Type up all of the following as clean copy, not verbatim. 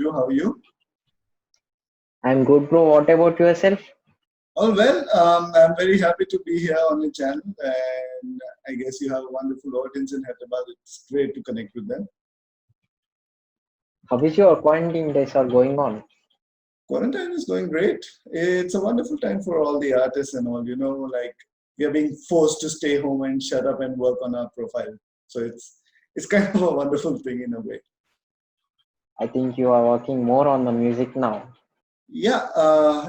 you. How are you? I'm good, bro. What about yourself? All well. I'm very happy to be here on your channel, and I guess you have a wonderful audience in Hyderabad. It's great to connect with them. How is your quarantine days are going on? Quarantine is going great. It's a wonderful time for all the artists and all. Like we are being forced to stay home and shut up and work on our profile. So it's kind of a wonderful thing in a way. I think you are working more on the music now. Yeah.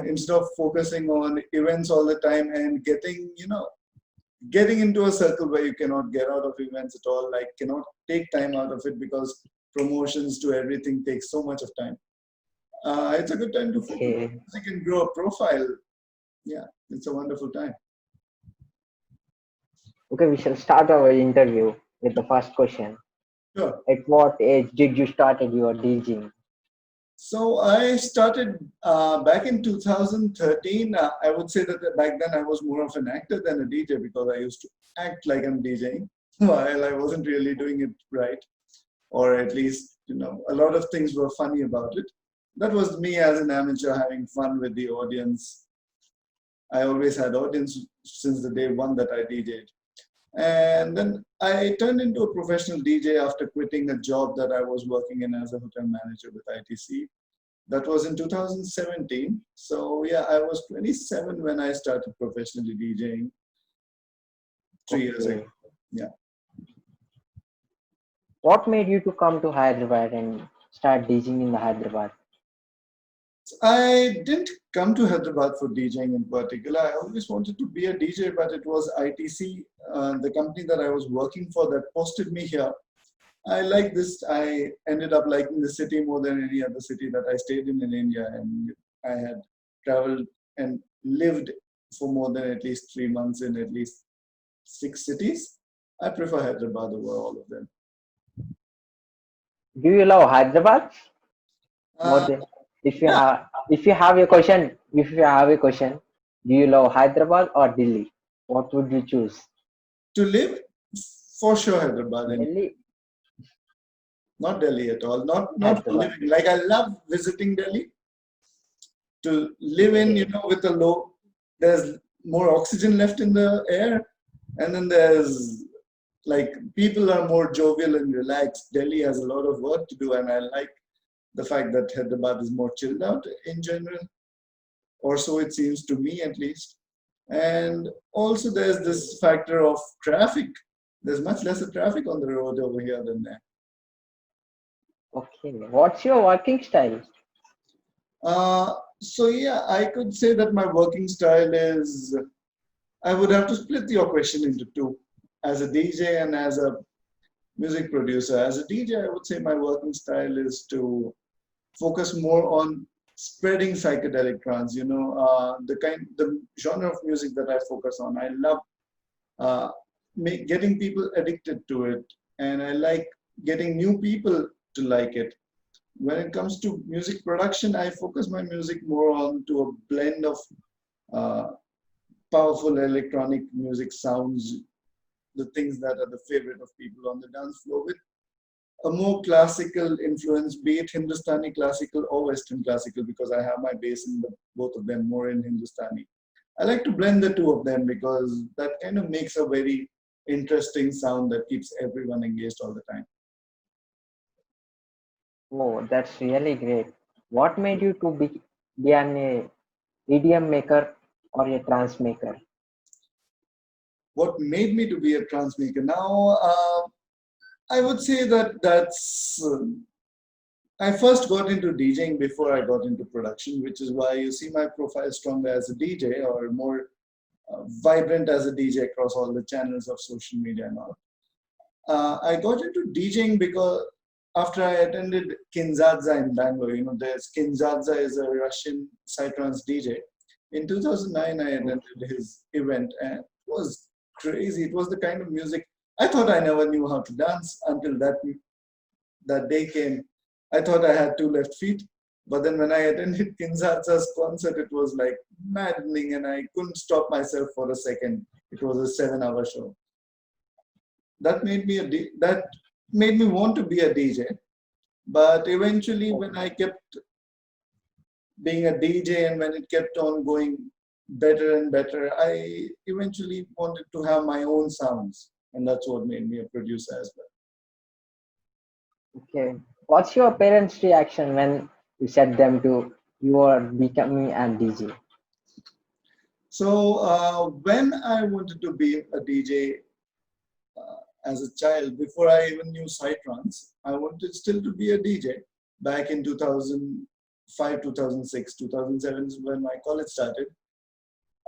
Instead of focusing on events all the time and getting into a circle where you cannot get out of events at all, like cannot take time out of it because promotions to everything takes so much of time. It's a good time to focus on Okay. music and grow a profile. Yeah, it's a wonderful time. Okay, we shall start our interview with the first question. Sure. At what age did you started your DJing? So I started back in 2013. I would say that back then I was more of an actor than a DJ because I used to act like I'm DJing while I wasn't really doing it right, or at least a lot of things were funny about it. That was me as an amateur having fun with the audience. I always had audience since the day one that I DJed. And then I turned into a professional DJ after quitting a job that I was working in as a hotel manager with ITC. That was in 2017. So yeah, I was 27 when I started professionally DJing 3 years ago. Okay. Yeah. What made you to come to Hyderabad and start DJing in the Hyderabad? I didn't come to Hyderabad for DJing in particular. I always wanted to be a DJ, but it was ITC, the company that I was working for, that posted me here. I like this. I ended up liking the city more than any other city that I stayed in India, and I had traveled and lived for more than at least 3 months in at least 6 cities. I prefer Hyderabad over all of them. Do you love Hyderabad more Uh, than yeah, if you have a question, do you love Hyderabad or Delhi? What would you choose? to live for sure Hyderabad, and Delhi, not Delhi at all. Not for Hyderabad. living. Like I love visiting Delhi. To live in, Okay. with a low, there's more oxygen left in the air, and then there's like people are more jovial and relaxed. Delhi has a lot of work to do, and I like the fact that Hyderabad is more chilled out in general, or so it seems to me at least. And also there's this factor of traffic. There's much lesser traffic on the road over here than there. Okay. What's your working style? So yeah, I could say that my working style is, I would have to split your question into two, as a DJ and as a music producer. As a DJ, I would say my working style is to focus more on spreading psychedelic trance. The genre of music that I focus on. I love uh, getting people addicted to it, and I like getting new people to like it. When it comes to music production, I focus my music more on to a blend of uh, powerful electronic music sounds, the things that are the favorite of people on the dance floor, with a more classical influence, be it Hindustani classical or Western classical, because I have my base in both of them, more in Hindustani. I like to blend the two of them because that kind of makes a very interesting sound that keeps everyone engaged all the time. Oh, that's really great. What made you to be an EDM maker or a trance maker? What made me to be a trance maker? Now, I would say that I first got into DJing before I got into production, which is why you see my profile stronger as a DJ, or more vibrant as a DJ across all the channels of social media and all. I got into DJing because after I attended Kinzadza in Bangalore. There's Kinzadza is a Russian psytrance DJ. In 2009, I attended his event, and it was crazy. It was the kind of music I thought I never knew how to dance until that day came. I thought I had two left feet, but then when I attended Kinzadza's concert, it was like maddening, and I couldn't stop myself for a second. It was a 7-hour show. That made me want to be a DJ. But eventually, when Okay. I kept being a DJ and when it kept on going better and better, I eventually wanted to have my own sounds. And that's what made me a producer as well. Okay. What's your parents' reaction when you said them to you are becoming a DJ? So when I wanted to be a DJ as a child, before I even knew Psytrance, I wanted still to be a DJ. Back in 2005, 2006, 2007 is when my college started.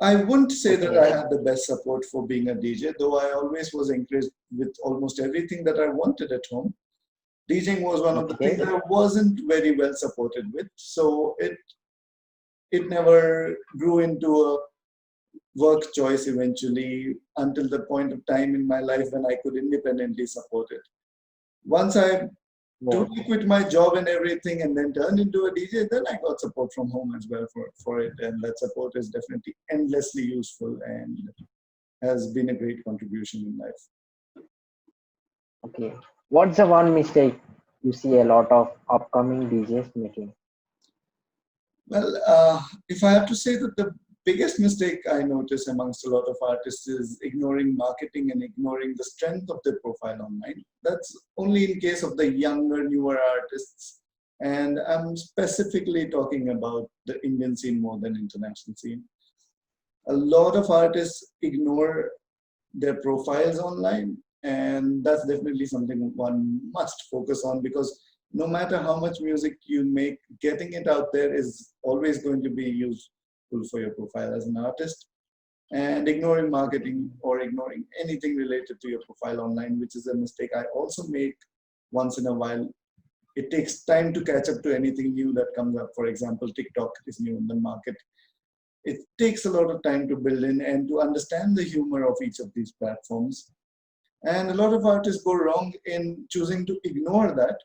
I wouldn't say that I Okay. had the best support for being a DJ, though I always was encouraged with almost everything that I wanted at home. DJing was one of the things Okay. that I wasn't very well supported with, so it never grew into a work choice eventually until the point of time in my life when I could independently support it. Once I Oh, totally quit my job and everything and then turned into a DJ, then I got support from home as well for it. And that support is definitely endlessly useful and has been a great contribution in life. okay. What's the one mistake you see a lot of upcoming DJs making? Well, if I have to say that the biggest mistake I notice amongst a lot of artists is ignoring marketing and ignoring the strength of their profile online. That's only in case of the younger, newer artists. And I'm specifically talking about the Indian scene more than international scene. A lot of artists ignore their profiles online, and that's definitely something one must focus on because no matter how much music you make, getting it out there is always going to be useful for your profile as an artist. And ignoring marketing or ignoring anything related to your profile online, which is a mistake I also make once in a while. It takes time to catch up to anything new that comes up. For example, TikTok is new in the market. It takes a lot of time to build in and to understand the humor of each of these platforms. And a lot of artists go wrong in choosing to ignore that.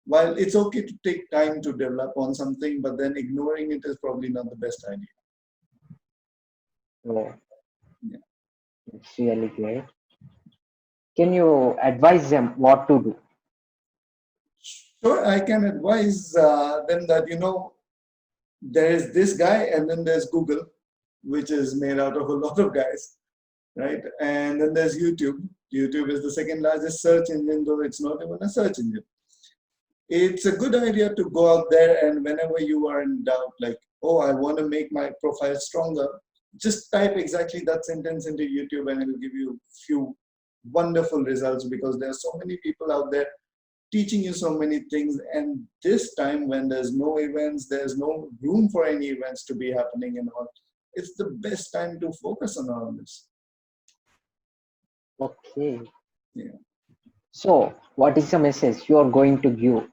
While it's okay to take time to develop on something, but then ignoring it is probably not the best idea. Oh, Yeah. it's really great. Can you advise them what to do? Sure, I can advise them that, there is this guy and then there's Google, which is made out of a lot of guys, right? And then there's YouTube. YouTube is the second largest search engine, though it's not even a search engine. It's a good idea to go out there and whenever you are in doubt, like, oh, I want to make my profile stronger, just type exactly that sentence into YouTube and it'll give you few wonderful results because there are so many people out there teaching you so many things. And this time when there's no events, there's no room for any events to be happening and all, it's the best time to focus on all this. Okay. Yeah. So, what is the message you are going to give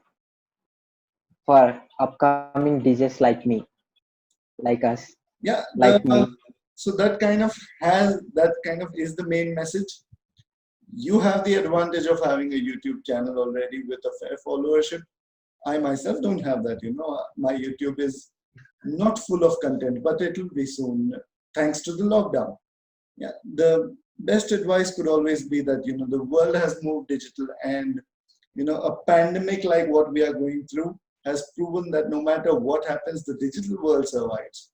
for upcoming DJs like me, like us, Yeah, like me? so that kind of is the main message. You have the advantage of having a YouTube channel already with a fair followership. I myself don't have that. My YouTube is not full of content, but it will be soon, thanks to the lockdown. Yeah, the best advice could always be that the world has moved digital, and a pandemic like what we are going through has proven that no matter what happens, the digital world survives.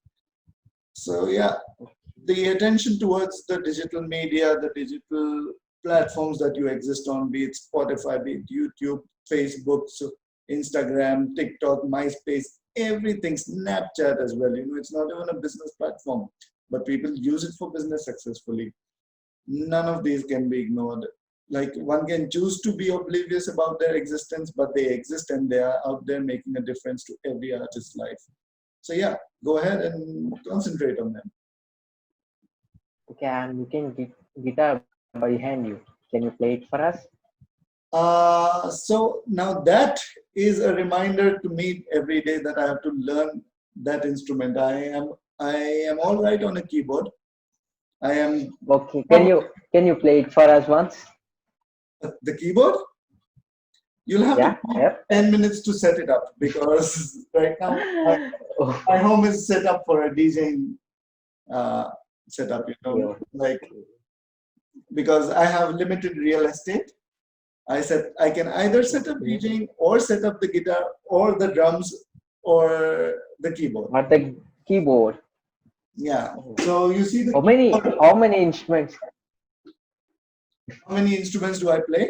So yeah, the attention towards the digital media, the digital platforms that you exist on, be it Spotify, be it YouTube, Facebook, so Instagram, TikTok, MySpace, everything, Snapchat as well. It's not even a business platform, but people use it for business successfully. None of these can be ignored. Like one can choose to be oblivious about their existence, but they exist and they are out there making a difference to every artist's life. So yeah, go ahead and concentrate on them. Okay, I'm looking guitar behind you. Can you play it for us? So now that is a reminder to me every day that I have to learn that instrument. I am all right on a keyboard. I am Okay, not can you play it for us once? the keyboard. You'll have to Yeah, give me yeah. 10 minutes to set it up because right now my Oh, home is set up for a DJing uh, setup. okay, Like okay. because I have limited real estate. I can either set up Okay. DJing or set up the guitar or the drums or the keyboard. Or the keyboard. Yeah. Oh. So you see the How many keyboard. how many instruments? How many instruments do I play?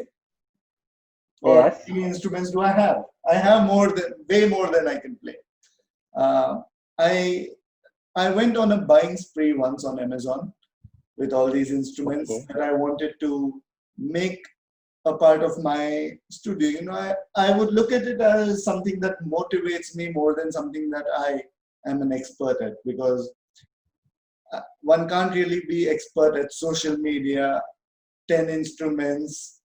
Or how Yes. many instruments do I have? I have way more than I can play. Uh, I I went on a buying spree once on Amazon with all these instruments Okay. that I wanted to make a part of my studio. I would look at it as something that motivates me more than something that I am an expert at, because one can't really be expert at social media, 10 instruments,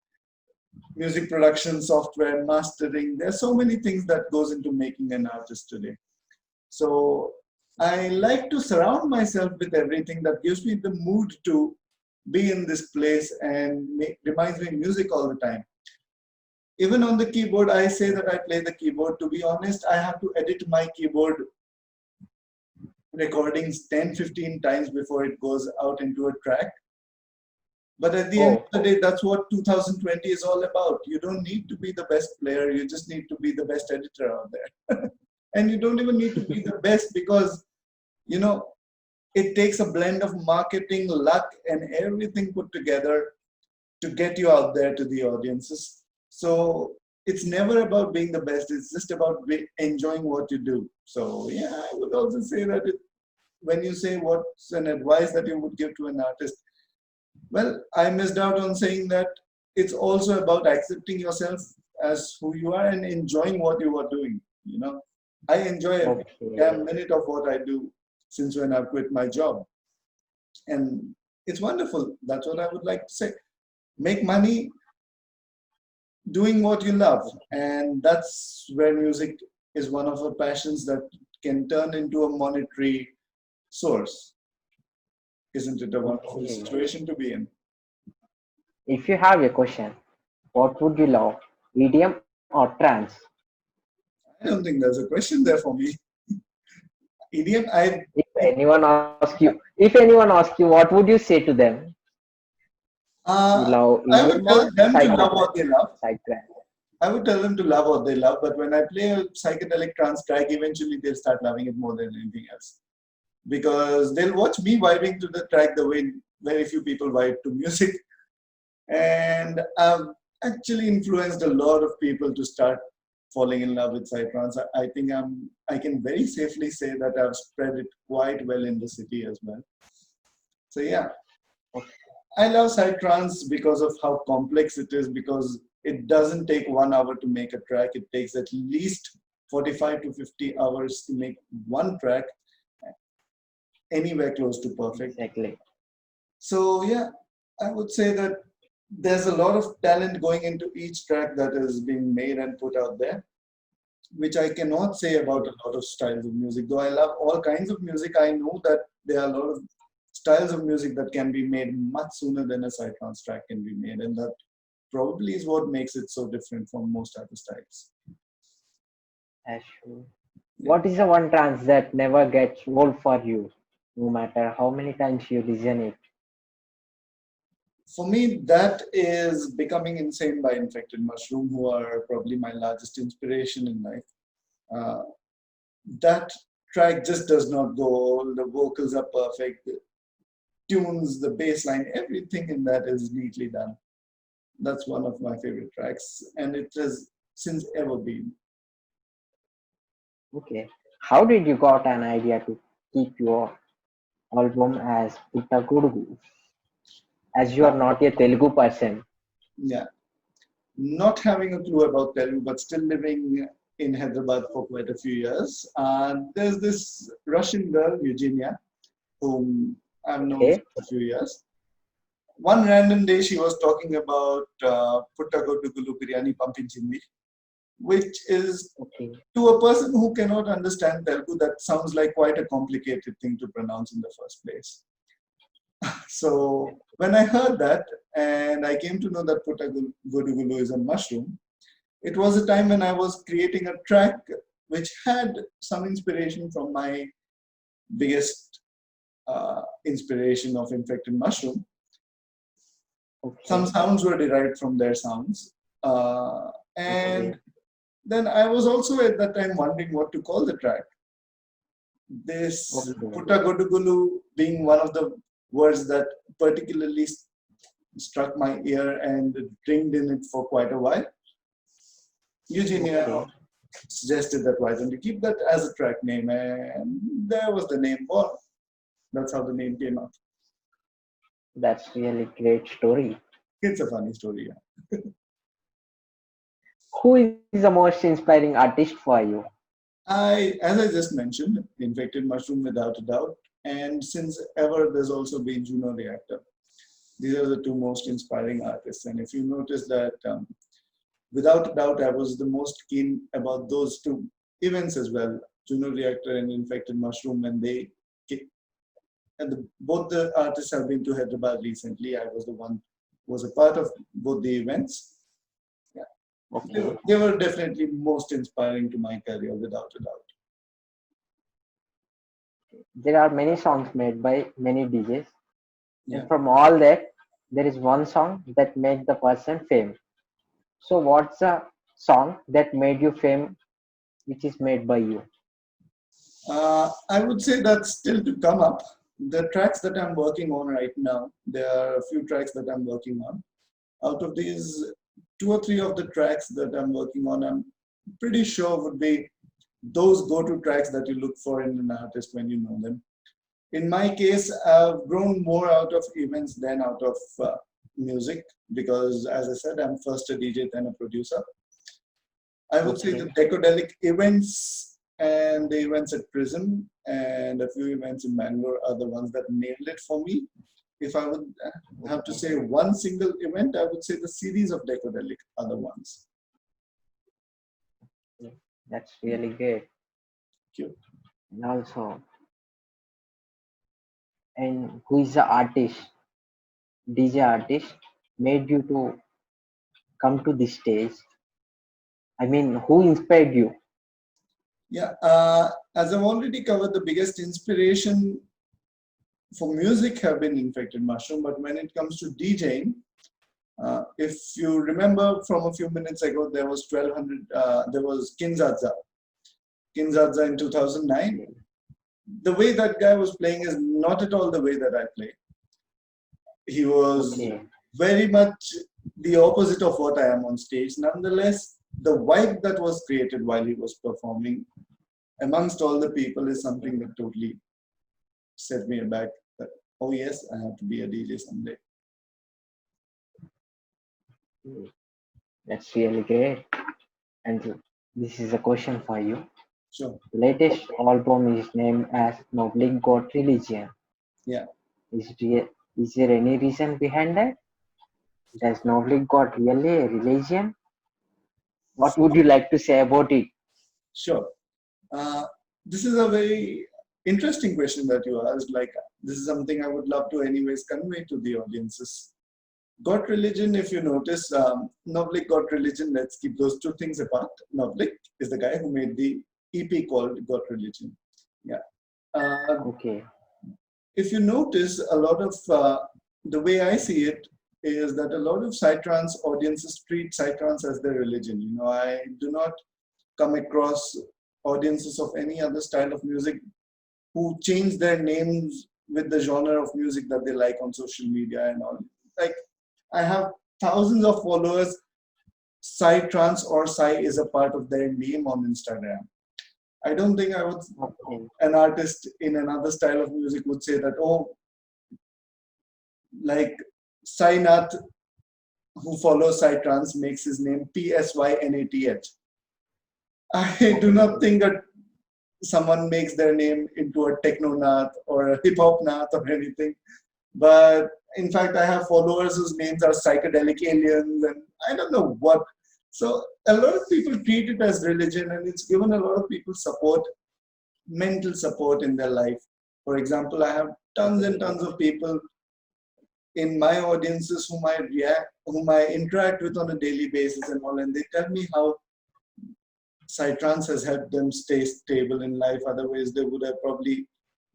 music production software, mastering. There's so many things that goes into making an artist today. So I like to surround myself with everything that gives me the mood to be in this place and reminds me music all the time. Even on the keyboard, I say that I play the keyboard. To be honest, I have to edit my keyboard recordings 10, 15 times before it goes out into a track. But at the end Oh, of the day, that's what 2020 is all about. You don't need to be the best player, you just need to be the best editor out there. And you don't even need to be the best, because, you know, it takes a blend of marketing, luck, and everything put together to get you out there to the audiences. So it's never about being the best, it's just about enjoying what you do. So, yeah, I would also say that when you say what's an advice that you would give to an artist, well, I missed out on saying that it's also about accepting yourself as who you are and enjoying what you are doing. I enjoy every okay. damn minute of what I do since when I've quit my job. And it's wonderful. That's what I would like to say. Make money doing what you love. And that's where music is one of our passions that can turn into a monetary source. Isn't it a wonderful Okay. situation to be in? If you have a question, what would you love? EDM or trance? I don't think there's a question there for me. EDM, I If anyone asks you, what would you say to them? You uh, love I would EDM tell or them to love what they love. psytrance? I would tell them to love what they love, but when I play a psychedelic trance track, eventually they'll start loving it more than anything else. Because they'll watch me vibing to the track the way very few people vibe to music. And I've actually influenced a lot of people to start falling in love with psytrance. I think I can very safely say that I've spread it quite well in the city as well. So yeah, I love psytrance because of how complex it is, because it doesn't take 1 hour to make a track. It takes at least 45 to 50 hours to make one track anywhere close to perfect. Exactly. So yeah, I would say that there's a lot of talent going into each track that is being made and put out there, which I cannot say about a lot of styles of music. Though I love all kinds of music, I know that there are a lot of styles of music that can be made much sooner than a psytrance track can be made, and that probably is what makes it so different from most other styles. That's true. Yeah. What is the one trance that never gets old for you, no matter how many times you listen it? For me, that is Becoming Insane by Infected Mushroom, who are probably my largest inspiration in life. Uh, that track just does not go old. The vocals are perfect, the tunes, the bass line, everything in that is neatly done. That's one of my favorite tracks, and it has since ever been. Okay. How did you got an idea to keep your album as Putta Gudugu? As you are not a Telugu person. Yeah, not having a clue about Telugu, but still living in Hyderabad for quite a few years. There's this Russian girl, Eugenia, whom I've known Okay. for a few years. One random day, she was talking about Puttagodugulu biryani pampinchindi, which is, Okay. to a person who cannot understand Telugu, that sounds like quite a complicated thing to pronounce in the first place. So when I heard that, and I came to know that Puttagodugulu is a mushroom, it was a time when I was creating a track which had some inspiration from my biggest inspiration of Infected Mushroom. Some Okay. sounds were derived from their sounds. And Okay. then I was also at that time wondering what to call the track. This Okay. Putagodugulu being one of the words that particularly struck my ear and ringed in it for quite a while. Eugenia Okay. suggested that why don't you keep that as a track name, and there was the name born. That's how the name came out. That's really great story. It's a funny story. Yeah. Who is the most inspiring artist for you? As I just mentioned, infected mushroom without a doubt, and since ever there's also been Juno Reactor. These are the two most inspiring artists, and if you notice that, without a doubt, I was the most keen about those two events as well. Juno Reactor and infected mushroom, when they and both the artists have been to Hyderabad recently. I was the one who was a part of both the events. Yeah, Okay. they were definitely most inspiring to my career without a doubt. There are many songs made by many DJs, and Yeah. from all that, there is one song that made the person famous. So, what's the song that made you famous, which is made by you? I would say that's still to come up. The tracks that I'm working on right now, there are a few tracks that I'm working on. Out of these, two or three of the tracks that I'm working on, I'm pretty sure would be those go-to tracks that you look for in an artist when you know them. In my case, I've grown more out of events than out of music because, as I said, I'm first a DJ, then a producer. I would say the Okay. Decodelic events and the events at Prism and a few events in Bangalore are the ones that nailed it for me. If I would have to Okay. say one single event, I would say the series of Decodelic are the ones. Yeah, that's really great. Cute. And also, and who is the artist, DJ artist, made you to come to this stage? I mean, who inspired you? Yeah, as I've already covered, the biggest inspiration for music have been infected mushroom, but when it comes to DJing, if you remember from a few minutes ago, there was 1200, there was Kinzadza in 2009. Okay. The way that guy was playing is not at all the way that I play. He was Okay. very much the opposite of what I am on stage. Nonetheless, the vibe that was created while he was performing amongst all the people is something that totally set me aback. That, oh yes, I have to be a DJ someday. That's really great. And this is a question for you. Sure. Latest album is named as Novlik Got Religion. Yeah. Is there any reason behind that? Does Novlik got really a religion? What would you like to say about it? Sure. Uh, this is a very interesting question that you asked. Like, this is something I would love to, anyways, convey to the audiences. Got Religion, if you notice, Novlik Got Religion, let's keep those two things apart. Novlik is the guy who made the EP called Got Religion. Yeah. Okay. If you notice, a lot of the way I see it is that a lot of psytrance audiences treat psytrance as their religion. You know, I do not come across audiences of any other style of music who change their names with the genre of music that they like on social media and all. Like, I have thousands of followers. Psy trance or Psy is a part of their name on Instagram. I don't think I would, Okay. an artist in another style of music would say that, oh, like Sai Nath, who follows Psy trance, makes his name Psynath. I do not Okay. think that someone makes their name into a techno nath or a hip hop nath or anything. But in fact, I have followers whose names are psychedelic aliens and I don't know what. So a lot of people treat it as religion and it's given a lot of people support, mental support in their life. For example, I have tons and Okay. tons of people in my audiences whom I interact with on a daily basis and all, and they tell me how psytrance has helped them stay stable in life. Otherwise, they would have probably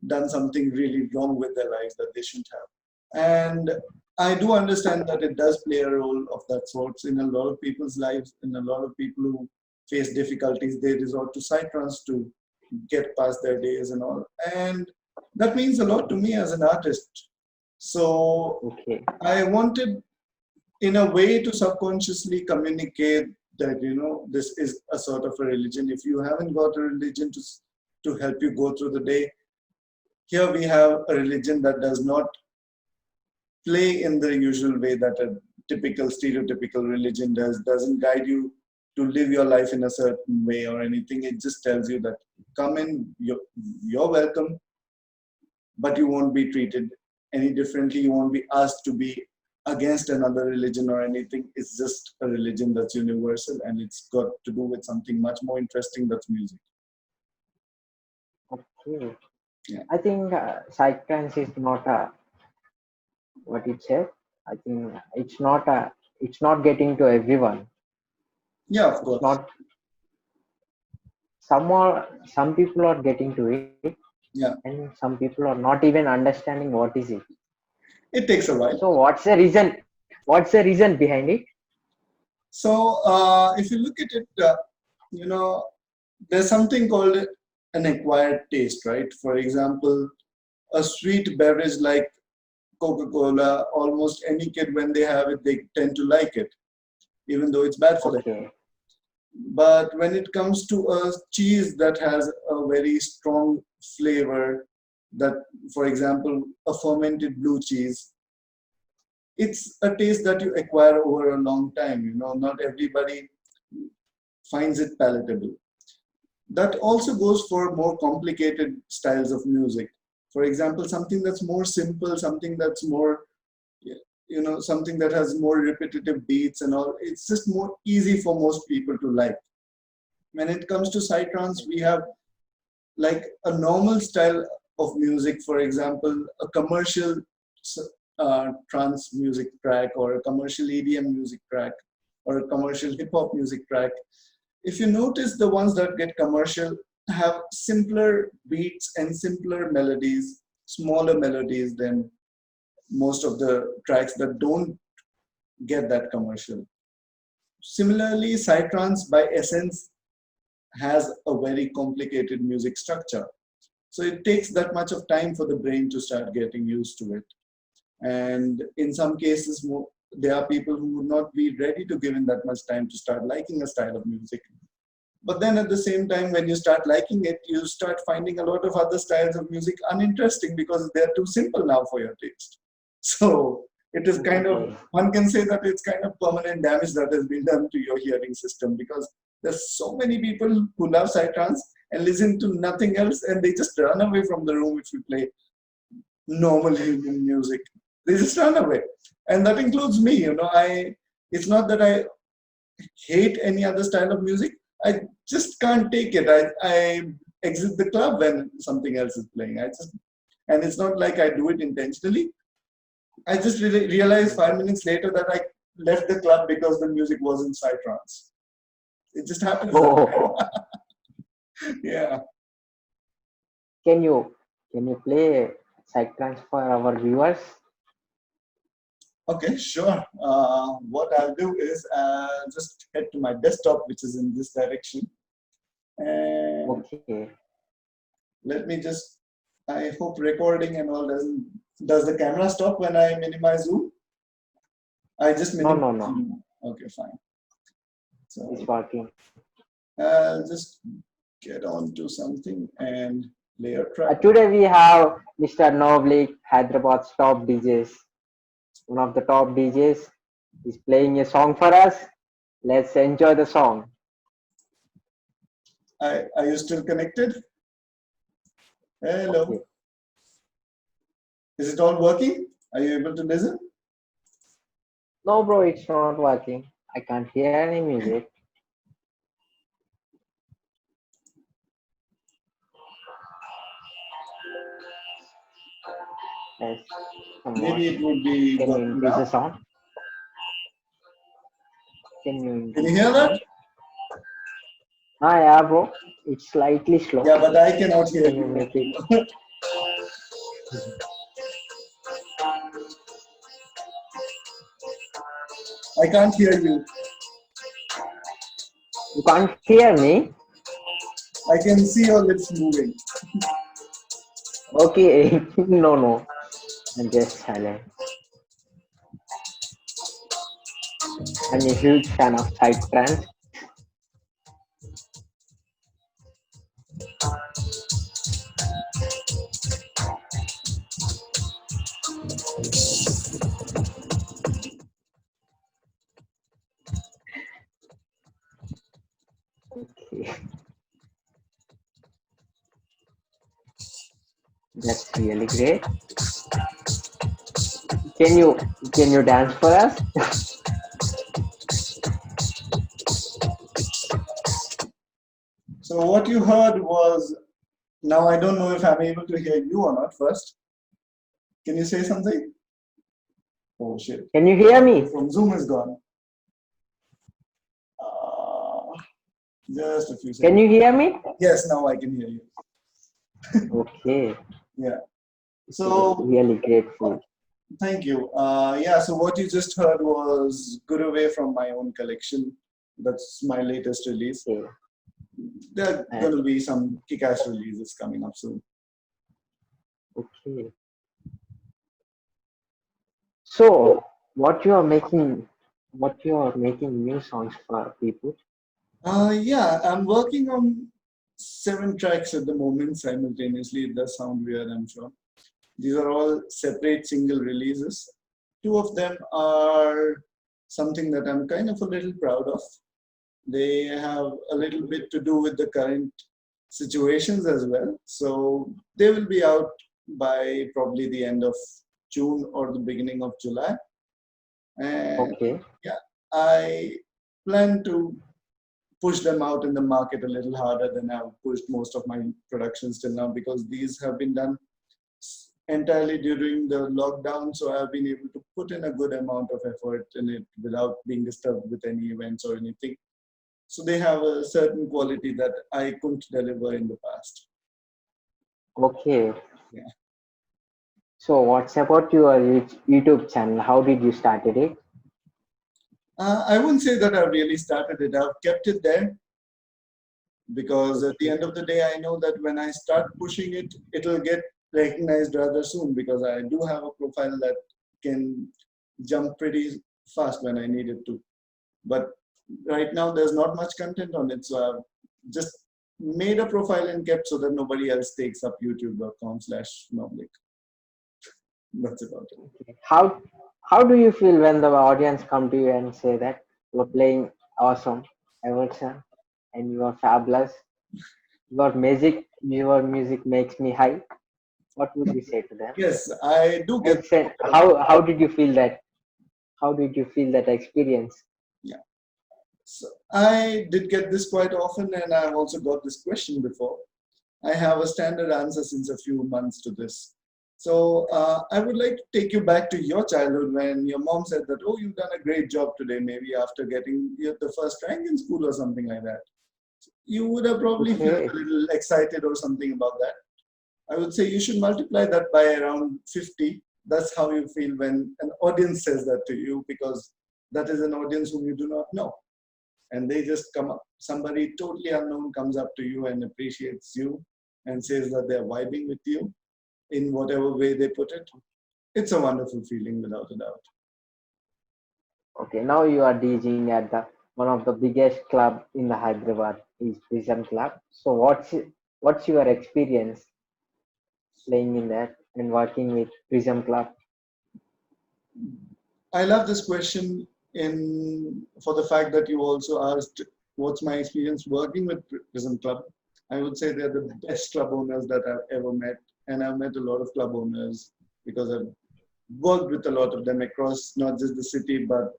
done something really wrong with their lives that they shouldn't have. And I do understand that it does play a role of that sorts in a lot of people's lives, in a lot of people who face difficulties, they resort to psytrance to get past their days and all. And that means a lot to me as an artist. So Okay. I wanted, in a way, to subconsciously communicate that, this is a sort of a religion. If you haven't got a religion to help you go through the day, here we have a religion that does not play in the usual way that a typical stereotypical religion doesn't guide you to live your life in a certain way or anything. It just tells you that come in, you're welcome, but you won't be treated any differently. You won't be asked to be against another religion or anything. It's just a religion that's universal, and it's got to do with something much more interesting, that's music. Okay. Yeah. I think psytrance is not a what it said. I think it's not getting to everyone. Yeah, of It's course. not some people are getting to it, Yeah, and some people are not even understanding what is it. it takes a while. So what's the reason behind it? So if you look at it, you know, there's something called an acquired taste, right? For example, a sweet beverage like Coca-Cola, almost any kid, when they have it, they tend to like it, even though it's bad for them. Okay. But when it comes to a cheese that has a very strong flavor, that, for example, a fermented blue cheese, it's a taste that you acquire over a long time. Not everybody finds it palatable. That also goes for more complicated styles of music. For example, something that's more simple, something that's more, something that has more repetitive beats and all, it's just more easy for most people to like. When it comes to psytrance, we have like a normal style of music, for example, a commercial trance music track, or a commercial EDM music track, or a commercial hip hop music track. If you notice, the ones that get commercial have simpler beats and simpler melodies, smaller melodies than most of the tracks that don't get that commercial. Similarly, psytrance by essence has a very complicated music structure. So it takes that much of time for the brain to start getting used to it. And in some cases, there are people who would not be ready to give in that much time to start liking a style of music. But then at the same time, when you start liking it, you start finding a lot of other styles of music uninteresting because they're too simple now for your taste. So it is kind of, Okay. one can say that it's kind of permanent damage that has been done to your hearing system, because there's so many people who love psytrance and listen to nothing else, and they just run away from the room if you play normal Indian music. They just run away. And that includes me. It's not that I hate any other style of music. I just can't take it. I exit the club when something else is playing. And it's not like I do it intentionally. I just really realized 5 minutes later that I left the club because the music was in psytrance. It just happens that Oh, way. Yeah. can you play psytrance for our viewers? Okay, sure. What I'll do is just head to my desktop, which is in this direction. And Okay. let me just, I hope recording and all does the camera stop when I minimize zoom? I just No, minimize no, no. zoom. Okay, fine. It's So working. I'll just get on to something and play a track. Today we have Mr. Novlik, Hyderabad's top DJs. One of the top DJs is playing a song for us. Let's enjoy the song. Are you still connected? Hello. Okay. Is it all working? Are you able to listen? No, bro, it's not working. I can't hear any music. Yes, somewhat. Maybe it would be Can you working increase the now. sound? Can you Can you increase the hear that? sound? Ah, yeah, bro. It's slightly slow. Yeah, but I cannot hear Can you you make it? properly. I can't hear you. You can't hear me? I can see your lips moving. Okay, no, no. I'm just silent. I'm a huge fan of psytrance. Okay, that's really great. Can you can you dance for us? So what you heard was, now I don't know if I'm able to hear you or not first. Can you say something? Oh shit. Can you hear Audio me? from Zoom is gone. Uh, just a few Can seconds. you hear me? Yes, now I can hear you. Okay, Yeah. okay, So really grateful. thank you. Yeah, so what you just heard was Good Away from my own collection. That's my latest release. Okay, There are and going to be some kick-ass releases coming up soon. okay. So, what you are making new songs for people? Yeah, I'm working on 7 tracks at the moment simultaneously. It does sound weird, I'm sure. These are all separate single releases. 2 of them are something that I'm kind of a little proud of. They have a little bit to do with the current situations as well. So they will be out by probably the end of June or the beginning of July. And Okay, yeah, I plan to push them out in the market a little harder than I've pushed most of my productions till now, because these have been done entirely during the lockdown. So I've been able to put in a good amount of effort in it without being disturbed with any events or anything. So they have a certain quality that I couldn't deliver in the past. okay. Yeah. So, what's about your YouTube channel? How did you started it? I wouldn't say that I've really started it. I've kept it there because at the Okay, end of the day, I know that when I start pushing it, it'll get recognized rather soon, because I do have a profile that can jump pretty fast when I need it to. But right now, there's not much content on it, so I've just made a profile and kept so that nobody else takes up youtube.com/Novlik. That's about it. okay. How do you feel when the audience come to you and say that you're playing awesome, Emerson, and you are fabulous? Your music makes me high. What would you say to them? Yes, I do get. And say, how did you feel that? How did you feel that experience? Yeah. So I did get this quite often, and I've also got this question before. I have a standard answer since a few months to this. So I would like to take you back to your childhood when your mom said that, oh, you've done a great job today, maybe after getting the first rank in school or something like that. You would have probably felt Okay, a little excited or something about that. I would say you should multiply that by around 50. That's how you feel when an audience says that to you, because that is an audience whom you do not know. And they just come up, somebody totally unknown comes up to you and appreciates you and says that they're vibing with you in whatever way they put it. It's a wonderful feeling without a doubt. okay. Now you are DJing at the one of the biggest club in the Hyderabad is Prism Club. So what's your experience playing in that and working with Prism Club? I love this question in for the fact that you also asked what's my experience working with Prism Club. I would say they're the best club owners that I've ever met, and I've met a lot of club owners because I've worked with a lot of them across not just the city but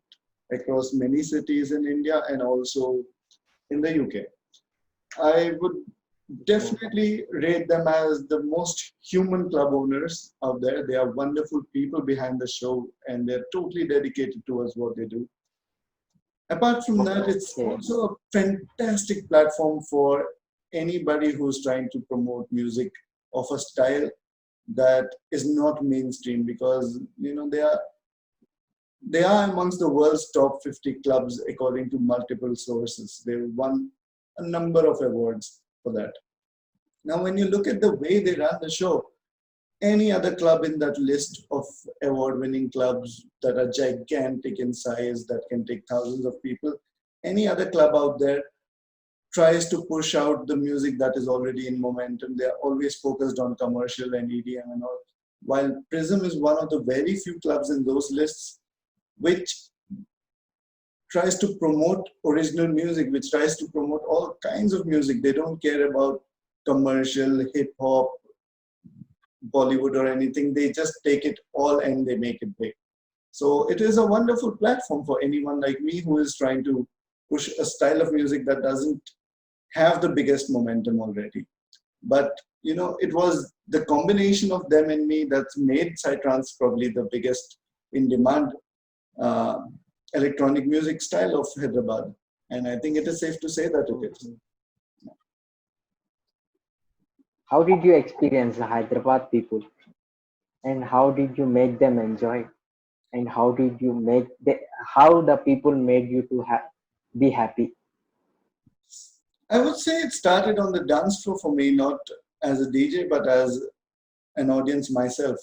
across many cities in India and also in the UK. I would Okay, definitely rate them as the most human club owners out there. They are wonderful people behind the show and they're totally dedicated towards what they do. Apart from that, it's okay, also a fantastic platform for anybody who's trying to promote music of a style that is not mainstream, because they are They are amongst the world's top 50 clubs according to multiple sources. They've won a number of awards for that. Now, when you look at the way they run the show, any other club in that list of award-winning clubs that are gigantic in size, that can take thousands of people, any other club out there tries to push out the music that is already in momentum. They are always focused on commercial and EDM and all. While Prism is one of the very few clubs in those lists which tries to promote original music, which tries to promote all kinds of music. They don't care about commercial, hip hop, Bollywood or anything. They just take it all and they make it big. So it is a wonderful platform for anyone like me who is trying to push a style of music that doesn't have the biggest momentum already. But it was the combination of them and me that's made Psytrance probably the biggest in demand uh, electronic music style of Hyderabad. And I think it is safe to say that it is. How did you experience the Hyderabad people, and how did you make them enjoy, and how the people made you to be happy? I would say it started on the dance floor for me, not as a DJ, but as an audience myself.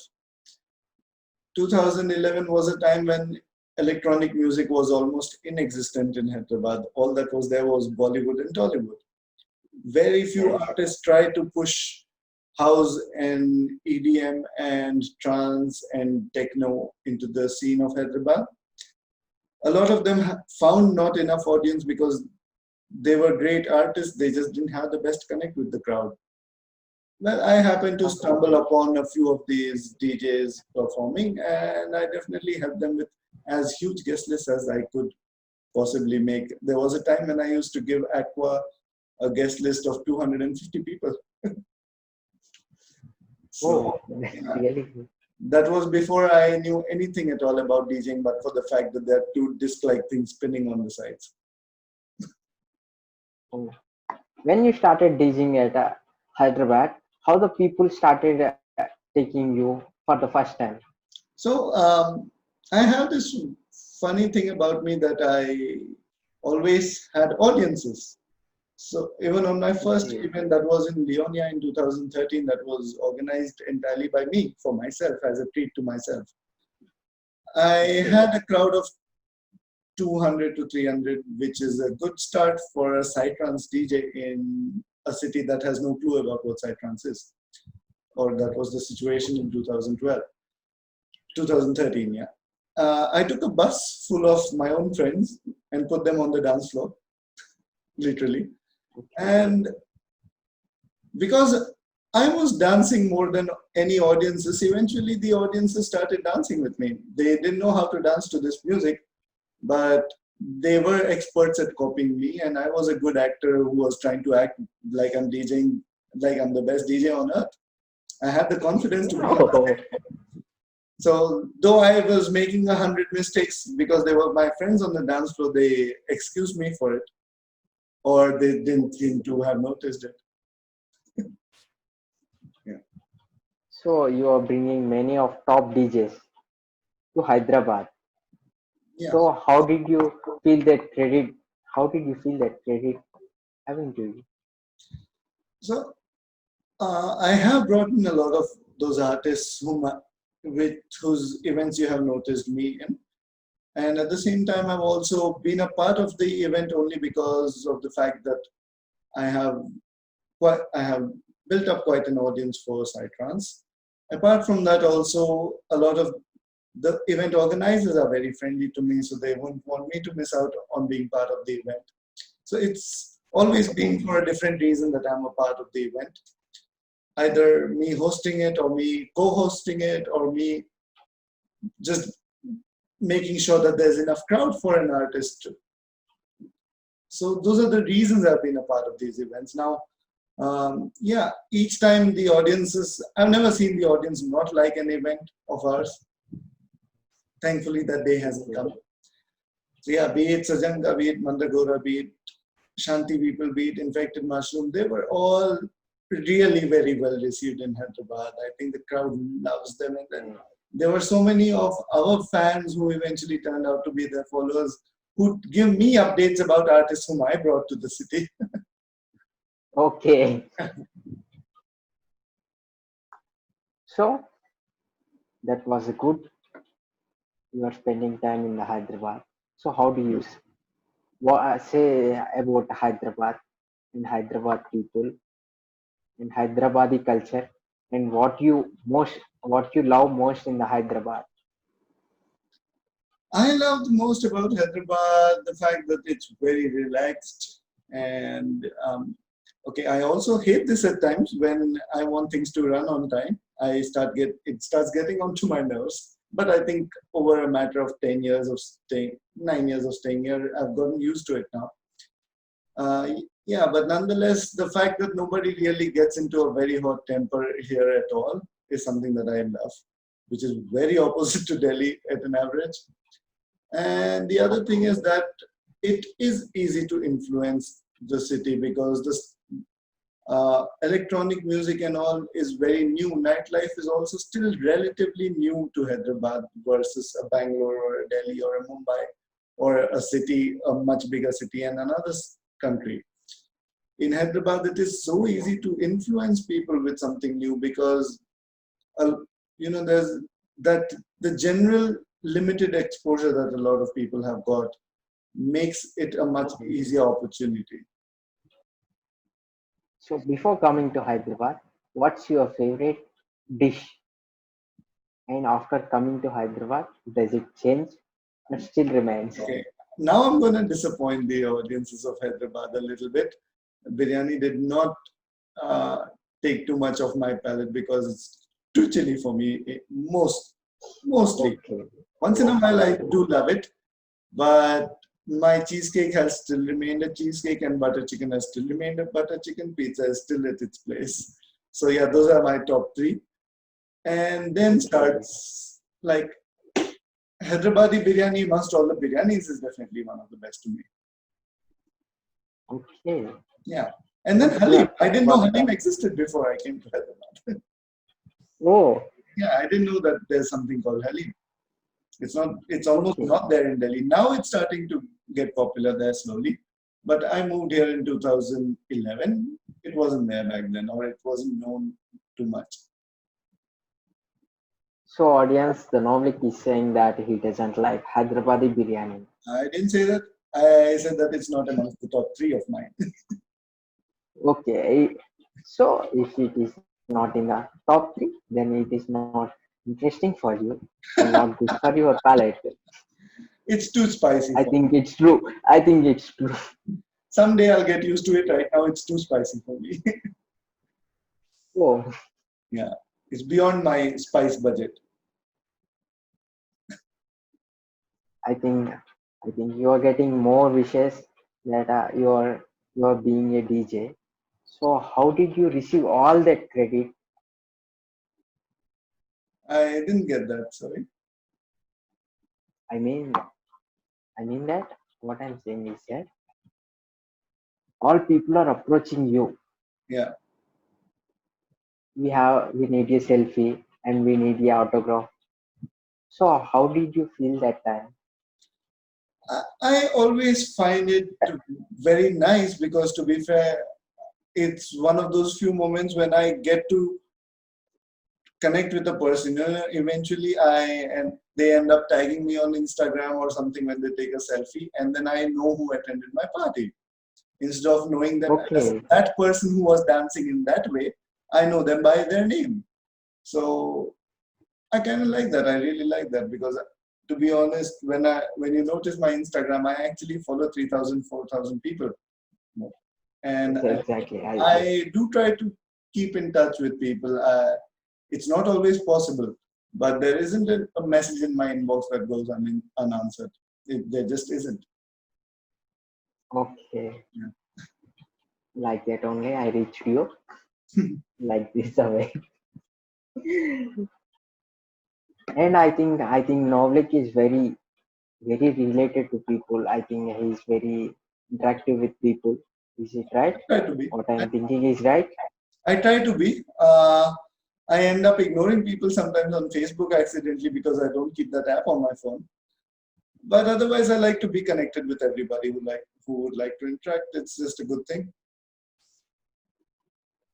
2011 was a time when electronic music was almost inexistent in Hyderabad. All that was there was Bollywood and Tollywood. Very few artists tried to push house and EDM and trance and techno into the scene of Hyderabad. A lot of them found not enough audience because they were great artists, they just didn't have the best connect with the crowd. Well, I happened to stumble upon a few of these DJs performing, and I definitely helped them with as huge guest lists as I could possibly make. There was a time when I used to give Aqua a guest list of 250 people. So, That's yeah, really good. that was before I knew anything at all about DJing, but for the fact that there are two disc-like things spinning on the sides. Oh. When you started DJing at Hyderabad, how the people started taking you for the first time? So I have this funny thing about me that I always had audiences. So even on my first Okay. event that was in Leonia in 2013, that was organized entirely by me for myself as a treat to myself. I Okay. had a crowd of 200 to 300, which is a good start for a psytrance DJ in a city that has no clue about what psytrance is. Or that was the situation in 2012, 2013, yeah. I took a bus full of my own friends and put them on the dance floor, literally. Okay. And because I was dancing more than any audiences, eventually the audiences started dancing with me. They didn't know how to dance to this music, but they were experts at copying me, and I was a good actor who was trying to act like I'm DJing, like I'm the best DJ on earth. I had the confidence to become. Oh, So though I was making 100 mistakes because they were my friends on the dance floor, they excused me for it, or they didn't seem to have noticed it. Yeah. so you are bringing many of top DJs to Hyderabad. Yeah. So how did you feel that credit? How did you feel that credit having to you? So I have brought in a lot of those artists with whose events you have noticed me in. And at the same time, I've also been a part of the event only because of the fact that I have I have built up quite an audience for Psytrance. Apart from that, also a lot of the event organizers are very friendly to me, so they won't want me to miss out on being part of the event. So it's always been for a different reason that I'm a part of the event. Either me hosting it, or me co-hosting it, or me just making sure that there's enough crowd for an artist. So those are the reasons I've been a part of these events. Now, yeah, each time the audiences, I've never seen the audience not like an event of ours. Thankfully, that day hasn't come. So yeah, be it Sajanga, be it Mandragora, be it Shanti people, be it Infected Mushroom, they were all really very well received in Hyderabad. I think the crowd loves them, and then there were so many of our fans who eventually turned out to be their followers who give me updates about artists whom I brought to the city. Okay. So that was a good. You are spending time in the Hyderabad. So how do you what say about Hyderabad and Hyderabad people and Hyderabadi culture and what you love most in the Hyderabad? I love the most about Hyderabad the fact that it's very relaxed and okay. I also hate this at times when I want things to run on time. It starts getting onto my nerves. But I think over a matter of 10 years of staying, 9 years of staying here, I've gotten used to it now. Yeah, but nonetheless, the fact that nobody really gets into a very hot temper here at all is something that I love, which is very opposite to Delhi at an average. And the other thing is that it is easy to influence the city because this electronic music and all is very new. Nightlife is also still relatively new to Hyderabad versus a Bangalore or a Delhi or a Mumbai or a city, a much bigger city and another country. In Hyderabad, it is so easy to influence people with something new because uh, there's that the general limited exposure that a lot of people have got makes it a much easier opportunity. So before coming to Hyderabad, what's your favorite dish? And after coming to Hyderabad, does it change or still remains? Okay, now I'm going to disappoint the audiences of Hyderabad a little bit. Biryani did not uh, take too much of my palate because it's too chilly for me. Mostly, Okay. once in a while I do love it, but my cheesecake has still remained a cheesecake, and butter chicken has still remained a butter chicken. Pizza is still at its place. So yeah, those are my top three. And then Okay. starts like Hyderabadi biryani amongst all the biryanis is definitely one of the best to me. Okay. Yeah. And then What's Halim. your I didn't know what? Halim existed before I came to Hyderabad. Oh, Yeah, I didn't know that there's something called Halim. It's almost okay. not there in Delhi. Now it's starting to get popular there slowly. But I moved here in 2011. It wasn't there back then, or it wasn't known too much. So audience, the Novlik is saying that he doesn't like Hyderabadi biryani. I didn't say that. I said that it's not amongst the top three of mine. Okay. So if it is not in the top three, then it is not interesting for you and not good for your palate. It's too spicy I for think me. it's true. I think it's true. Someday I'll get used to it. Right now, it's too spicy for me. Oh, Yeah, it's beyond my spice budget. I think I think you are getting more wishes that you are being a DJ. So how did you receive all that credit? I didn't get that. Sorry. I mean, I mean that what I'm saying is that all people are approaching you. Yeah, We need a selfie and we need a autograph. So how did you feel that time? I always find it very nice because, to be fair, it's one of those few moments when I get to connect with a person. Eventually, and they end up tagging me on Instagram or something when they take a selfie, and then I know who attended my party. Instead of knowing them as Okay, that person who was dancing in that way, I know them by their name. So I kind of like that. I really like that because, to be honest, when you notice my Instagram, I actually follow 3,000, 4,000 people, and okay, exactly. I do try to keep in touch with people. It's not always possible, but there isn't a message in my inbox that goes unanswered. There just isn't. Okay, Yeah. like that only I reached you like this away. And I think Novlik is very related to people. I think he's very interactive with people. Is it right? I try to be. What I'm thinking is right? I try to be. I end up ignoring people sometimes on Facebook accidentally because I don't keep that app on my phone. But otherwise, I like to be connected with everybody who would like to interact. It's just a good thing.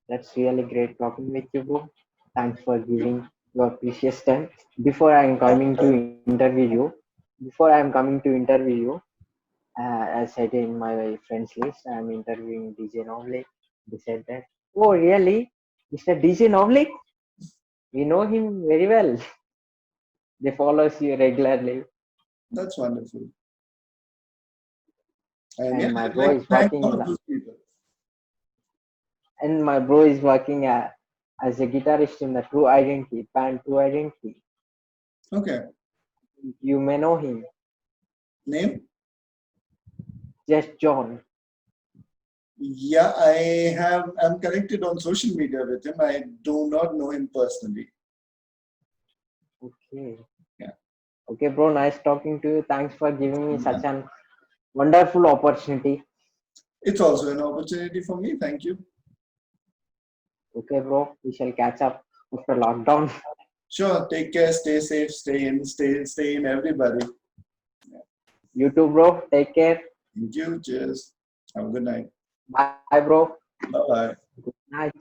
That's really great talking with you, bro. Thanks for giving your precious time. Before I am coming to interview you, I said in my friends list, I am interviewing DJ Novlik. They said that, oh, really? Mr. DJ Novlik? We know him very well. They follows you regularly. That's wonderful. And yeah, And my I'd bro like to is thank working all in of the, those people. and my bro is working as a guitarist in the True Identity, band True Identity. Okay. You may know him, Name? Just John. Yeah, I'm connected on social media with him. I do not know him personally. Okay. Yeah. Okay, bro. Nice talking to you. Thanks for giving me Yeah. such an wonderful opportunity. It's also an opportunity for me. Thank you. Okay, bro. We shall catch up after lockdown. Sure. Take care. Stay safe. Stay in. Everybody. You too, bro. Take care. Thank you. Cheers. Have a good night. Bye, bro. Bye bye. Good night.